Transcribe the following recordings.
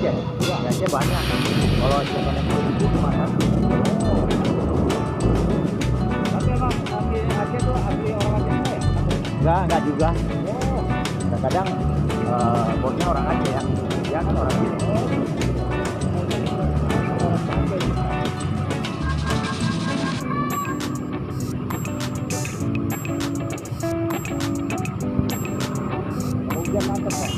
Aceh? Iya, di Aceh banyak. Kalau Aceh Connection itu cuma satu. Tapi emang asli Aceh tuh asli orang Aceh semua ya? Enggak juga. Oh, kadang-kadang bosnya orang Aceh ya. Dia kan orang sini. Hujan mantep kok.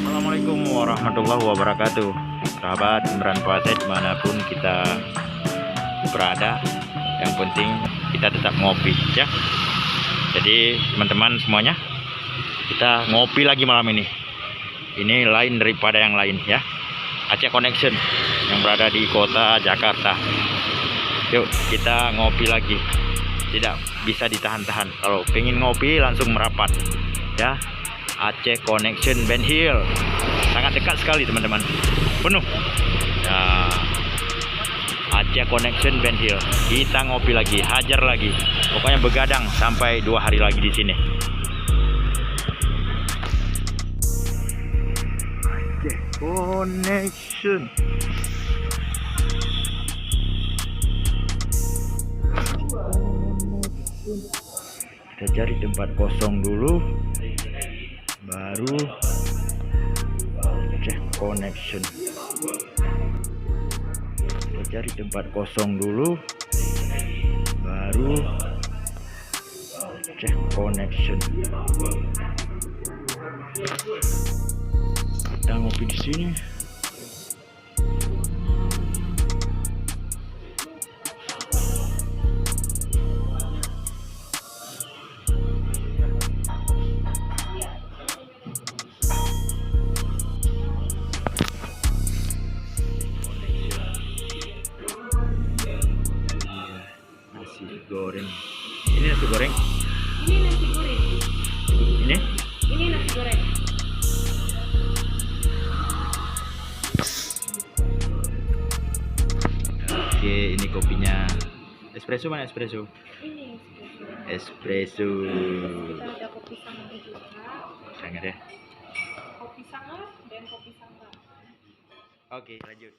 Assalamualaikum warahmatullahi wabarakatuh. Sahabat Meranpase dimanapun kita berada, yang penting kita tetap ngopi ya. Jadi teman-teman semuanya, kita ngopi lagi malam ini. Ini lain daripada yang lain ya. Aceh Connection yang berada di kota Jakarta. Yuk kita ngopi lagi. Tidak bisa ditahan-tahan. Kalau pengen ngopi langsung merapat ya. Aceh Connection Ben Hill, sangat dekat sekali teman-teman, penuh ya. Aceh Connection Ben Hill, kita ngopi lagi, hajar lagi, pokoknya begadang sampai 2 hari lagi di sini. Aceh Connection. Kita cari tempat kosong dulu, baru Aceh Connection. Kita cari tempat kosong dulu, baru Aceh Connection. Kita ngopi di sini. Goreng. Ini nasi goreng. Ini nasi goreng. Ini? Ini nasi goreng. Oke, ini kopinya. Espresso mana espresso? Ini Espresso. espresso. Kita ada kopi sanggar juga. Sangat ya. Kopi sanggar dan kopi sanggar. Oke, lanjut.